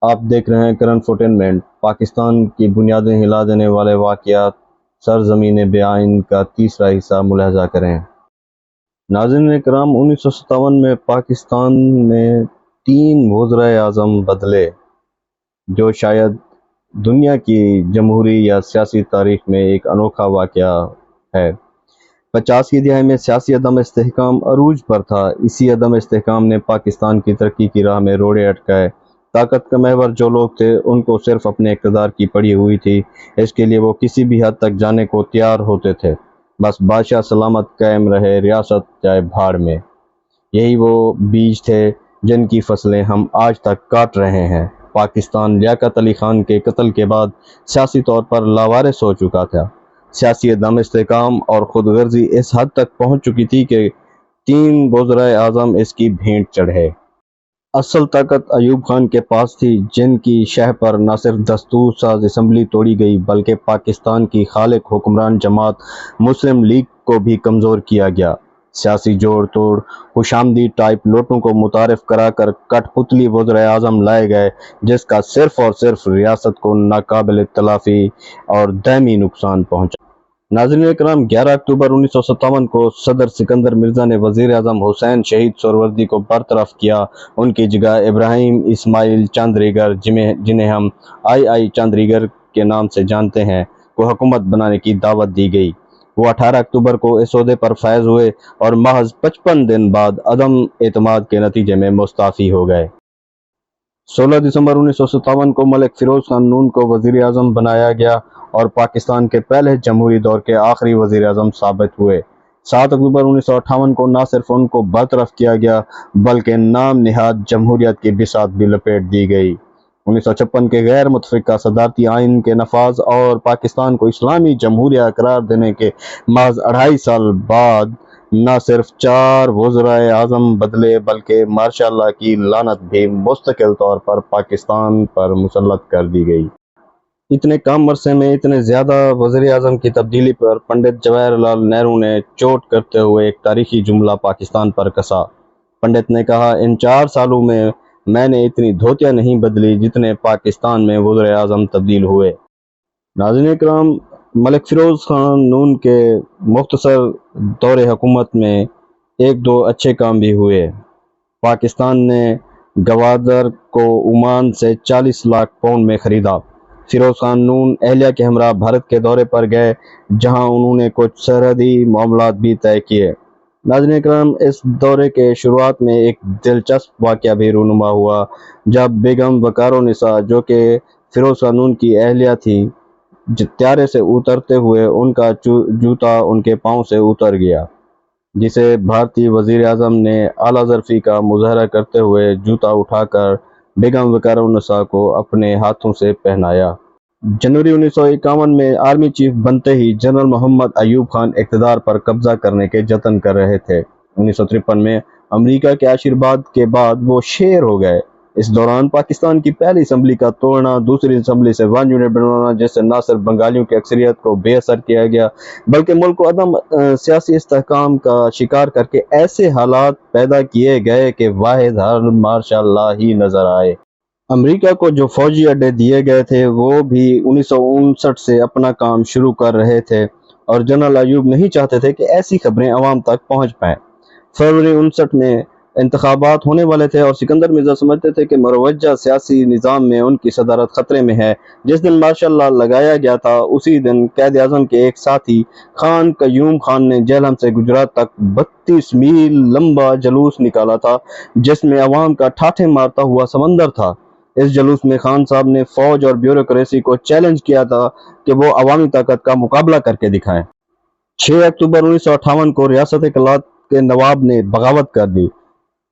آپ دیکھ رہے ہیں کرنٹ فوٹینمنٹ، پاکستان کی بنیادیں ہلا دینے والے واقعات، سرزمین بیائن کا تیسرا حصہ ملاحظہ کریں۔ ناظرین کرام، 1957 میں پاکستان میں 3 وزرائے اعظم بدلے، جو شاید دنیا کی جمہوری یا سیاسی تاریخ میں ایک انوکھا واقعہ ہے۔ 50 کی دہائی میں سیاسی عدم استحکام عروج پر تھا۔ اسی عدم استحکام نے پاکستان کی ترقی کی راہ میں روڑے اٹکائے۔ طاقت کا محور جو لوگ تھے، ان کو صرف اپنے اقتدار کی پڑی ہوئی تھی، اس کے لیے وہ کسی بھی حد تک جانے کو تیار ہوتے تھے۔ بس بادشاہ سلامت قائم رہے، ریاست جائے بھاڑ میں۔ یہی وہ بیج تھے جن کی فصلیں ہم آج تک کاٹ رہے ہیں۔ پاکستان لیاقت علی خان کے قتل کے بعد سیاسی طور پر لاوارث ہو چکا تھا۔ سیاسی عدم استحکام اور خود غرضی اس حد تک پہنچ چکی تھی کہ 3 وزرائے اعظم اس کی بھینٹ چڑھے۔ اصل طاقت ایوب خان کے پاس تھی، جن کی شہ پر نہ صرف دستور ساز اسمبلی توڑی گئی بلکہ پاکستان کی خالق حکمران جماعت مسلم لیگ کو بھی کمزور کیا گیا۔ سیاسی جوڑ توڑ، خوشامدی ٹائپ لوٹوں کو متعارف کرا کر کٹ پتلی وزرائے اعظم لائے گئے، جس کا صرف اور صرف ریاست کو ناقابل تلافی اور دائمی نقصان پہنچا۔ ناظرین کرام، 11 اکتوبر 1957 کو صدر سکندر مرزا نے وزیر اعظم حسین شہید سہروردی کو برطرف کیا۔ ان کی جگہ ابراہیم اسماعیل چاندریگر، جنہیں ہم آئی چاندریگر کے نام سے جانتے ہیں، کو حکومت بنانے کی دعوت دی گئی۔ وہ 18 اکتوبر کو اس عہدے پر فائز ہوئے اور محض 55 دن بعد عدم اعتماد کے نتیجے میں مستعفی ہو گئے۔ 16 دسمبر 1957 کو ملک فیروز خان نون کو وزیر اعظم بنایا گیا اور پاکستان کے پہلے جمہوری دور کے آخری وزیر اعظم ثابت ہوئے۔ 7 اکتوبر 1958 کو نہ صرف ان کو برطرف کیا گیا بلکہ نام نہاد جمہوریت کی بساط بھی لپیٹ دی گئی۔ 1956 کے غیر متفقہ صدارتی آئین کے نفاذ اور پاکستان کو اسلامی جمہوریہ قرار دینے کے محض 2.5 سال بعد نہ صرف 4 وزرائے اعظم بدلے بلکہ ماشاء اللہ کی لعنت بھی مستقل طور پر پاکستان پر مسلط کر دی گئی۔ اتنے کم عرصے میں اتنے زیادہ وزیر اعظم کی تبدیلی پر پنڈت جواہر لال نہرو نے چوٹ کرتے ہوئے ایک تاریخی جملہ پاکستان پر کسا۔ پنڈت نے کہا، ان 4 سالوں میں نے اتنی دھوتیاں نہیں بدلی جتنے پاکستان میں وزیر اعظم تبدیل ہوئے۔ ناظرین کرام، ملک فیروز خان نون کے مختصر دور حکومت میں 1-2 اچھے کام بھی ہوئے۔ پاکستان نے گوادر کو عمان سے 40 لاکھ پاؤنڈ میں خریدا۔ فیروز خان نون اہلیہ کے ہمراہ بھارت کے دورے پر گئے، جہاں انہوں نے کچھ سرحدی معاملات بھی طے کیے۔ ناظرین کرام، اس دورے کے شروعات میں ایک دلچسپ واقعہ بھی رونما ہوا، جب بیگم وقار النساء، جو کہ فیروز خان نون کی اہلیہ تھی، طیارے سے اترتے ہوئے ان کا جوتا ان کے پاؤں سے اتر گیا، جسے بھارتی وزیر اعظم نے اعلیٰ ظرفی کا مظاہرہ کرتے ہوئے جوتا اٹھا کر بیگم وقار النساء کو اپنے ہاتھوں سے پہنایا۔ جنوری 1951 میں آرمی چیف بنتے ہی جنرل محمد ایوب خان اقتدار پر قبضہ کرنے کے جتن کر رہے تھے۔ 1953 میں امریکہ کے آشیرواد کے بعد وہ شیر ہو گئے۔ اس دوران پاکستان کی پہلی اسمبلی کا توڑنا، دوسری اسمبلی سے 1 یونٹ بنوانا، جس سے نہ صرف بنگالیوں کی اکثریت کو بے اثر کیا گیا بلکہ ملک کو عدم سیاسی استحکام کا شکار کر کے ایسے حالات پیدا کیے گئے کہ واحد حل مارشل لا ہی نظر آئے۔ امریکہ کو جو فوجی اڈے دیے گئے تھے، وہ بھی 1959 سے اپنا کام شروع کر رہے تھے اور جنرل ایوب نہیں چاہتے تھے کہ ایسی خبریں عوام تک پہنچ پائیں۔ فروری 1959 میں انتخابات ہونے والے تھے اور سکندر مرزا سمجھتے تھے کہ مروجہ سیاسی نظام میں ان کی صدارت خطرے میں ہے۔ جس دن مارشل لا لگایا گیا تھا، اسی دن قائد اعظم کے ایک ساتھی خان قیوم خان نے جہلم سے گجرات تک 32 میل لمبا جلوس نکالا تھا، جس میں عوام کا ٹھاٹھے مارتا ہوا سمندر تھا۔ اس جلوس میں خان صاحب نے فوج اور بیوروکریسی کو چیلنج کیا تھا کہ وہ عوامی طاقت کا مقابلہ کر کے دکھائیں۔ 6 اکتوبر 1958 کو ریاست کلات کے نواب نے بغاوت کر دی،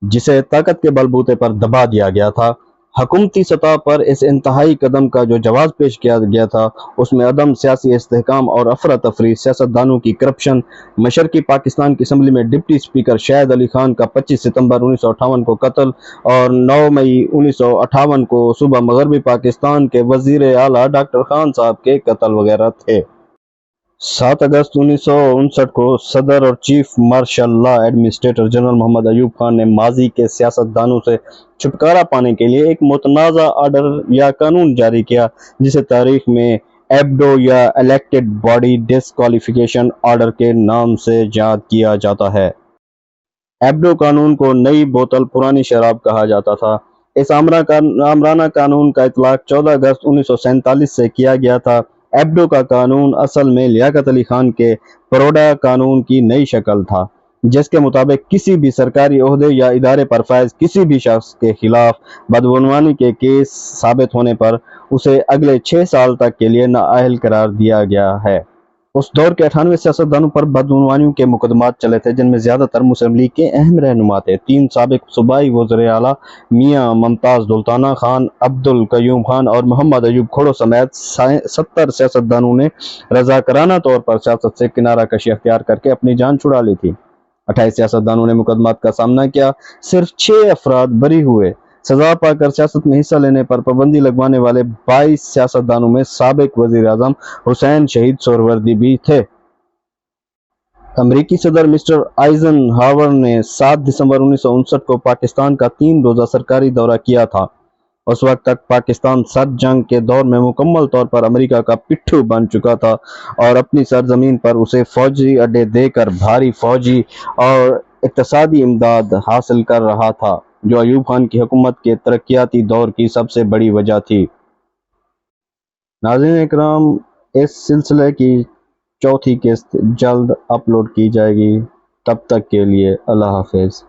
جسے طاقت کے بل بوتے پر دبا دیا گیا تھا۔ حکومتی سطح پر اس انتہائی قدم کا جو جواز پیش کیا گیا تھا، اس میں عدم سیاسی استحکام اور افراتفری، سیاستدانوں کی کرپشن، مشرقی پاکستان کی اسمبلی میں ڈپٹی اسپیکر شاہد علی خان کا 25 ستمبر 1958 کو قتل اور 9 مئی 1958 کو صوبہ مغربی پاکستان کے وزیر اعلیٰ ڈاکٹر خان صاحب کے قتل وغیرہ تھے۔ 7 اگست 1959 کو صدر اور chief martial law administrator general Muhammad Ayub Khan نے ماضی کے سیاستدانوں سے چھٹکارا پانے کے لیے ایک متنازع آرڈر یا قانون جاری کیا، جسے تاریخ میں ایبڈو یا الیکٹڈ باڈی ڈسکوالیفیکیشن آرڈر کے نام سے یاد کیا جاتا ہے۔ ایبڈو قانون کو نئی بوتل پرانی شراب کہا جاتا تھا۔ اس آمرانہ قانون کا اطلاق 14 اگست 1947 سے کیا گیا تھا۔ ایبڈو کا قانون اصل میں لیاقت علی خان کے پروڈا قانون کی نئی شکل تھا، جس کے مطابق کسی بھی سرکاری عہدے یا ادارے پر فائز کسی بھی شخص کے خلاف بدعنوانی کے کیس ثابت ہونے پر اسے اگلے 6 سال تک کے لیے نااہل قرار دیا گیا ہے۔ اس دور کے 98 سیاستدانوں پر بدعنوانیوں کے مقدمات چلے تھے، جن میں زیادہ تر مسلم لیگ کے اہم رہنما تھے۔ 3 سابق صوبائی وزراء اعلیٰ میاں ممتاز دولتانہ خان، عبدالقیوم خان اور محمد ایوب کھڑو سمیت 70 سیاستدانوں نے رضاکارانہ طور پر سیاست سے کنارہ کشی اختیار کر کے اپنی جان چھڑا لی تھی۔ 28 سیاستدانوں نے مقدمات کا سامنا کیا، صرف 6 افراد بری ہوئے۔ سزا پا کر سیاست میں حصہ لینے پر پابندی لگوانے والے 22 سیاستدانوں میں سابق وزیر اعظم حسین شہید سہروردی بھی تھے۔ امریکی صدر مسٹر آئیزن ہاور نے 7 دسمبر 1959 کو پاکستان کا 3 روزہ سرکاری دورہ کیا تھا۔ اس وقت تک پاکستان سرد جنگ کے دور میں مکمل طور پر امریکہ کا پٹھو بن چکا تھا اور اپنی سرزمین پر اسے فوجی اڈے دے کر بھاری فوجی اور اقتصادی امداد حاصل کر رہا تھا، جو ایوب خان کی حکومت کے ترقیاتی دور کی سب سے بڑی وجہ تھی۔ ناظرین اکرام، اس سلسلے کی چوتھی قسط جلد اپلوڈ کی جائے گی۔ تب تک کے لیے اللہ حافظ۔